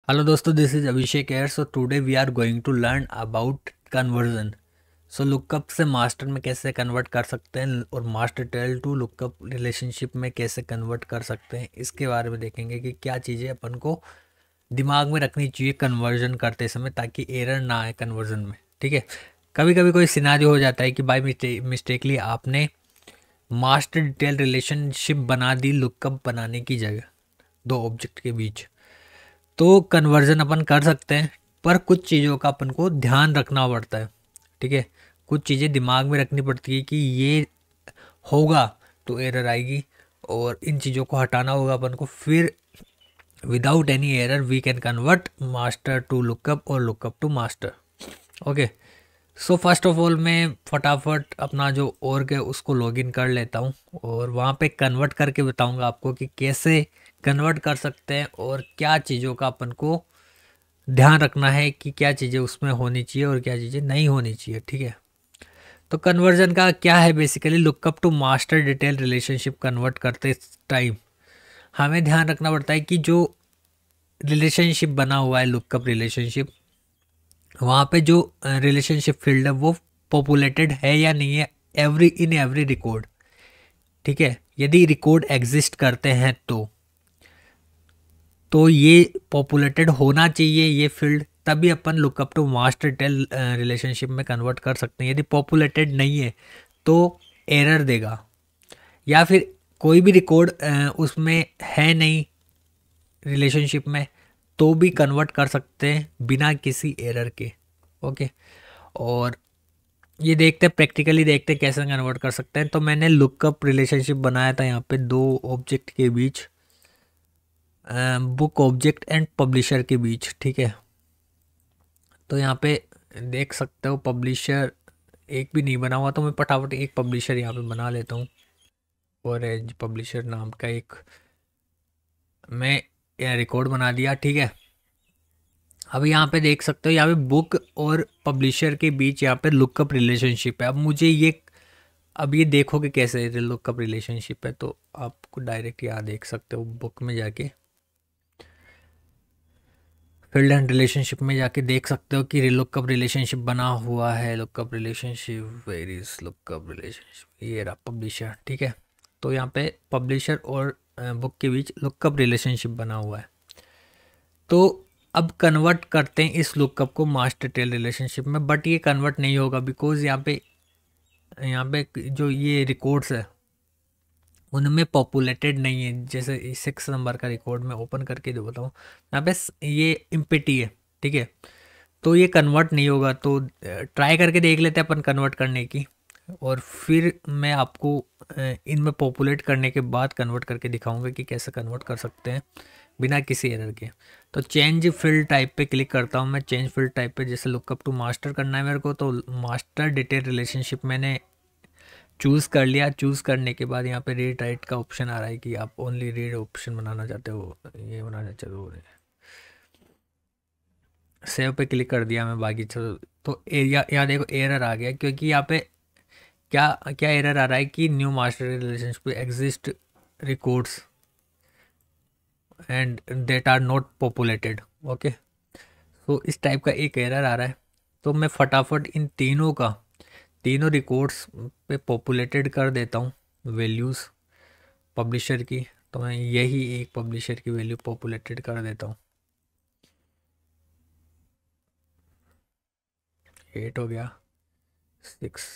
Hello दोस्तों, this is Abhishek here. So today we are going to learn about conversion. So lookup से master में कैसे convert कर सकते हैं और master detail to lookup relationship में कैसे कन्वर्ट कर सकते हैं, इसके बारे में देखेंगे कि क्या चीज़ें अपन को दिमाग में रखनी चाहिए कन्वर्जन करते समय ताकि एरर ना आए कन्वर्जन में। ठीक है, कभी कभी कोई सिनारियो हो जाता है कि बाय मिस्टेकली आपने मास्टर डिटेल रिलेशनशिप बना दी लुकअप बनाने की जगह दो ऑब्जेक्ट के बीच। तो कन्वर्जन अपन कर सकते हैं, पर कुछ चीज़ों का अपन को ध्यान रखना पड़ता है। ठीक है, कुछ चीज़ें दिमाग में रखनी पड़ती है कि ये होगा तो एरर आएगी, और इन चीज़ों को हटाना होगा अपन को। फिर without any error we can convert master to lookup और lookup to master. Okay, so first of all मैं फटाफट अपना जो org है उसको लॉगिन कर लेता हूँ और वहाँ पे कन्वर्ट करके बताऊँगा आपको कि कैसे कन्वर्ट कर सकते हैं और क्या चीज़ों का अपन को ध्यान रखना है कि क्या चीज़ें उसमें होनी चाहिए और क्या चीज़ें नहीं होनी चाहिए। ठीक है, तो कन्वर्जन का क्या है, basically lookup to master detail relationship convert करते टाइम हमें ध्यान रखना पड़ता है कि जो रिलेशनशिप बना हुआ है लुकअप रिलेशनशिप, वहाँ पे जो रिलेशनशिप फील्ड है वो पॉपुलेटेड है या नहीं है, एवरी रिकॉर्ड। ठीक है, यदि रिकॉर्ड एग्जिस्ट करते हैं तो ये पॉपुलेटेड होना चाहिए ये फील्ड, तभी अपन lookup to master detail relationship में कन्वर्ट कर सकते हैं। यदि पॉपुलेटेड नहीं है तो एरर देगा, या फिर कोई भी रिकॉर्ड उसमें है नहीं रिलेशनशिप में, तो भी कन्वर्ट कर सकते हैं बिना किसी एरर के। ओके, और ये देखते हैं, प्रैक्टिकली देखते हैं कैसे कन्वर्ट कर सकते हैं। तो मैंने लुकअप रिलेशनशिप बनाया था यहाँ पे दो ऑब्जेक्ट के बीच, बुक ऑब्जेक्ट एंड पब्लिशर के बीच। ठीक है, तो यहाँ पे देख सकते हो पब्लिशर एक भी नहीं बना हुआ, तो मैं फटाफट एक पब्लिशर यहाँ पे बना लेता हूँ। और एज पब्लिशर नाम का एक मैं रिकॉर्ड बना दिया। ठीक है, अब यहाँ पे देख सकते हो यहाँ पे बुक और पब्लिशर के बीच यहाँ पे लुकअप रिलेशनशिप है। अब मुझे ये, अब ये देखोगे कैसे लुकअप रिलेशनशिप है, तो आपको डायरेक्ट यहाँ देख सकते हो बुक में जाके फील्ड एंड रिलेशनशिप में जाके देख सकते हो कि लुकअप रिलेशनशिप बना हुआ है। Lookup relationship, where is lookup relationship, ये रहा पब्लिशर। ठीक है, तो यहाँ पे पब्लिशर और बुक के बीच लुकअप रिलेशनशिप बना हुआ है। तो अब कन्वर्ट करते हैं इस लुकअप को मास्टर टेल रिलेशनशिप में, बट ये कन्वर्ट नहीं होगा बिकॉज यहाँ पे जो ये रिकॉर्ड्स है उनमें पॉपुलेटेड नहीं है। जैसे 6 नंबर का रिकॉर्ड मैं ओपन करके जो बताऊँ, यहाँ पे ये इम्पिटी है। ठीक है, तो ये कन्वर्ट नहीं होगा। तो ट्राई करके देख लेते हैं अपन कन्वर्ट करने की, और फिर मैं आपको इनमें पॉपुलेट करने के बाद कन्वर्ट करके दिखाऊंगा कि कैसे कन्वर्ट कर सकते हैं बिना किसी एरर के। तो चेंज फील्ड टाइप पे क्लिक करता हूँ मैं। चेंज फील्ड टाइप पे जैसे लुकअप टू मास्टर करना है मेरे को, तो मास्टर डिटेल रिलेशनशिप मैंने चूज़ कर लिया। चूज़ करने के बाद यहाँ पे रीड राइट का ऑप्शन आ रहा है कि आप ओनली रीड ऑप्शन बनाना चाहते हो, ये बनाना चाहते हो। सेव पे क्लिक कर दिया मैं बाकी तो एरिया यहाँ देखो एरर आ गया, क्योंकि यहाँ पे क्या क्या एरर आ रहा है कि new master relationship exist records and that are not populated. Okay, तो इस टाइप का एक एरर आ रहा है। तो मैं फटाफट इन तीनों रिकॉर्ड्स पे पॉपुलेटेड कर देता हूँ वैल्यूज़ पब्लिशर की। तो मैं यही एक पब्लिशर की वैल्यू पॉपुलेटेड कर देता हूँ। 8 हो गया, 6,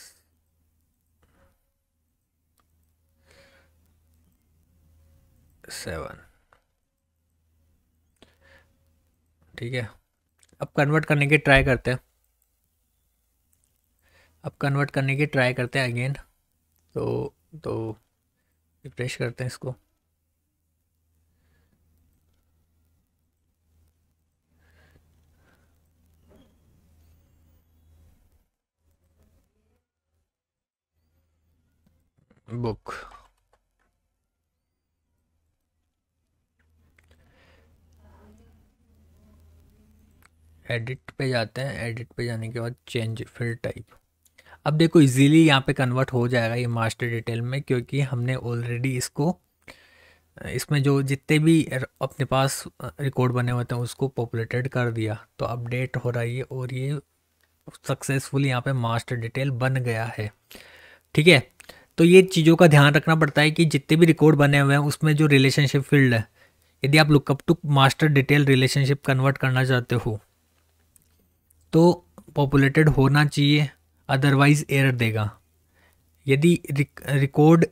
7। ठीक है, अब कन्वर्ट करने की ट्राई करते हैं। अगेन। तो रिफ्रेश करते हैं इसको। बुक, एडिट पे जाते हैं। एडिट पे जाने के बाद चेंज फिल टाइप। अब देखो इजीली यहाँ पे कन्वर्ट हो जाएगा ये मास्टर डिटेल में, क्योंकि हमने ऑलरेडी इसको इसमें जो जितने भी अपने पास रिकॉर्ड बने हुए थे उसको पॉपुलेटेड कर दिया, तो अपडेट हो रहा है और ये सक्सेसफुली यहाँ पे मास्टर डिटेल बन गया है। ठीक है, तो ये चीज़ों का ध्यान रखना पड़ता है कि जितने भी रिकॉर्ड बने हुए हैं उसमें जो रिलेशनशिप फील्ड है, यदि आप lookup to master detail relationship convert करना चाहते हो तो पॉपुलेटेड होना चाहिए, अदरवाइज एरर देगा। यदि रिकॉर्ड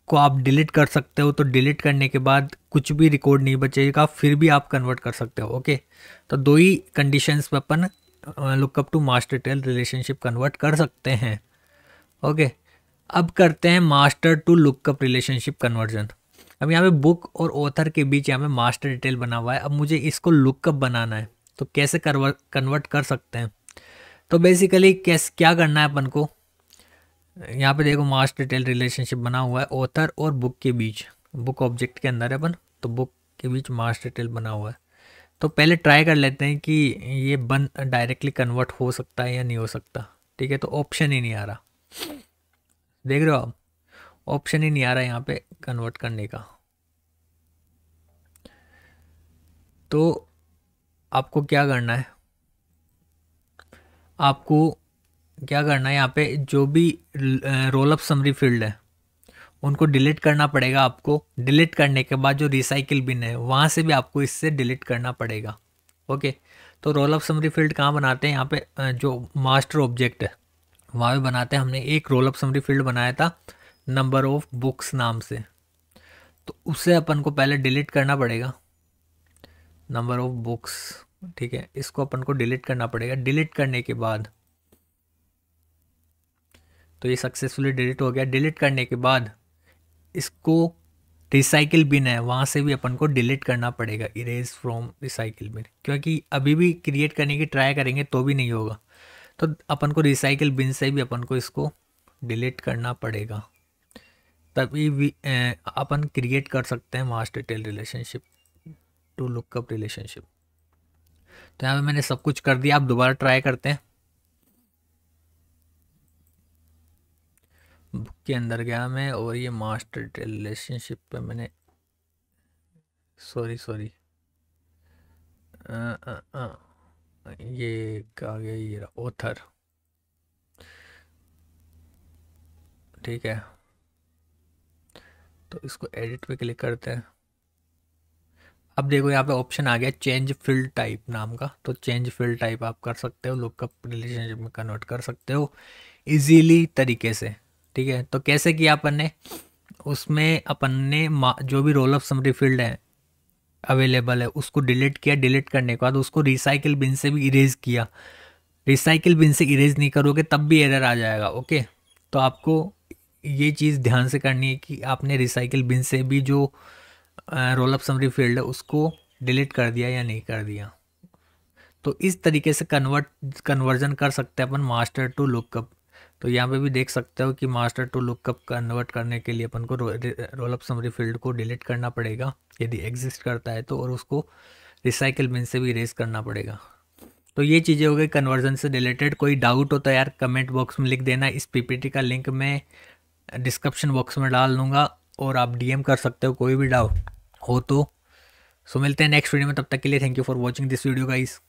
को आप डिलीट कर सकते हो तो डिलीट करने के बाद कुछ भी रिकॉर्ड नहीं बचेगा, फिर भी आप कन्वर्ट कर सकते हो। ओके, तो दो ही कंडीशंस पे अपन lookup to master detail relationship convert कर सकते हैं। ओके, अब करते हैं master to lookup relationship conversion. अब यहाँ पे बुक और ऑथर के बीच यहाँ पे मास्टर डिटेल बना हुआ है, अब मुझे इसको लुकअप बनाना है, तो कैसे कन्वर्ट कर सकते हैं। तो बेसिकली कैसे क्या करना है अपन को, यहाँ पे देखो मास्टर डिटेल रिलेशनशिप बना हुआ है ऑथर और बुक के बीच, बुक ऑब्जेक्ट के अंदर है अपन, तो बुक के बीच मास्टर डिटेल बना हुआ है। तो पहले ट्राई कर लेते हैं कि ये डायरेक्टली कन्वर्ट हो सकता है या नहीं हो सकता। ठीक है, तो ऑप्शन ही नहीं आ रहा, देख रहे हो आप, ऑप्शन ही नहीं आ रहा यहाँ पे कन्वर्ट करने का। तो आपको क्या करना है, आपको क्या करना है, यहाँ पे जो भी रोल अप समरी फील्ड है उनको डिलीट करना पड़ेगा आपको। डिलीट करने के बाद जो रिसाइकिल बिन है वहाँ से भी आपको इससे डिलीट करना पड़ेगा। ओके, तो रोल अप समरी फील्ड कहाँ बनाते हैं, यहाँ पे जो मास्टर ऑब्जेक्ट है वहाँ पे बनाते हैं। हमने एक रोल अप समरी फील्ड बनाया था नंबर ऑफ बुक्स नाम से, तो उससे अपन को पहले डिलीट करना पड़ेगा नंबर ऑफ बुक्स। ठीक है, इसको अपन को डिलीट करना पड़ेगा। डिलीट करने के बाद तो ये सक्सेसफुली डिलीट हो गया। डिलीट करने के बाद इसको रिसाइकिल बिन है वहाँ से भी अपन को डिलीट करना पड़ेगा, इरेज फ्रॉम रिसाइकिल बिन, क्योंकि अभी भी क्रिएट करने की ट्राई करेंगे तो भी नहीं होगा, तो अपन को रिसाइकिल बिन से भी अपन को इसको डिलीट करना पड़ेगा, तभी भी अपन क्रिएट कर सकते हैं master detail relationship to lookup relationship. तो यहाँ पे मैंने सब कुछ कर दिया, आप दोबारा ट्राई करते हैं। बुक के अंदर गया मैं और ये मास्टर डिटेल रिलेशनशिप पे मैंने सॉरी ये आ गया, ये रहा ऑथर। ठीक है, तो इसको एडिट पे क्लिक करते हैं। अब देखो यहाँ पे ऑप्शन आ गया चेंज फील्ड टाइप नाम का, तो चेंज फील्ड टाइप आप कर सकते हो, लुकअप रिलेशनशिप में कन्वर्ट कर सकते हो इजीली तरीके से। ठीक है, तो कैसे किया अपन ने, उसमें अपन ने जो भी रोल ऑफ समरी फील्ड है अवेलेबल है उसको डिलीट किया। डिलीट करने के बाद उसको रिसाइकिल बिन से भी इरेज किया। रिसाइकिल बिन से इरेज नहीं करोगे तब भी एरर आ जाएगा। ओके, तो आपको ये चीज़ ध्यान से करनी है कि आपने रिसाइकिल बिन से भी जो रोल अप समरी फील्ड है उसको डिलीट कर दिया या नहीं कर दिया। तो इस तरीके से कन्वर्जन कर सकते हैं अपन मास्टर टू लुकअप। तो यहाँ पे भी देख सकते हो कि मास्टर टू लुकअप कन्वर्ट करने के लिए अपन को रोल अप समरी फील्ड को डिलीट करना पड़ेगा यदि एग्जिस्ट करता है तो, और उसको रिसाइकिल बिन से भी इरेज करना पड़ेगा। तो ये चीज़ें हो गई कन्वर्जन से रिलेटेड। कोई डाउट हो तो यार कमेंट बॉक्स में लिख देना। इस पीपीटी का लिंक मैं डिस्क्रिप्शन बॉक्स में डाल दूंगा और आप डीएम कर सकते हो कोई भी डाउट हो तो। सो मिलते हैं नेक्स्ट वीडियो में, तब तक के लिए thank you for watching this video guys.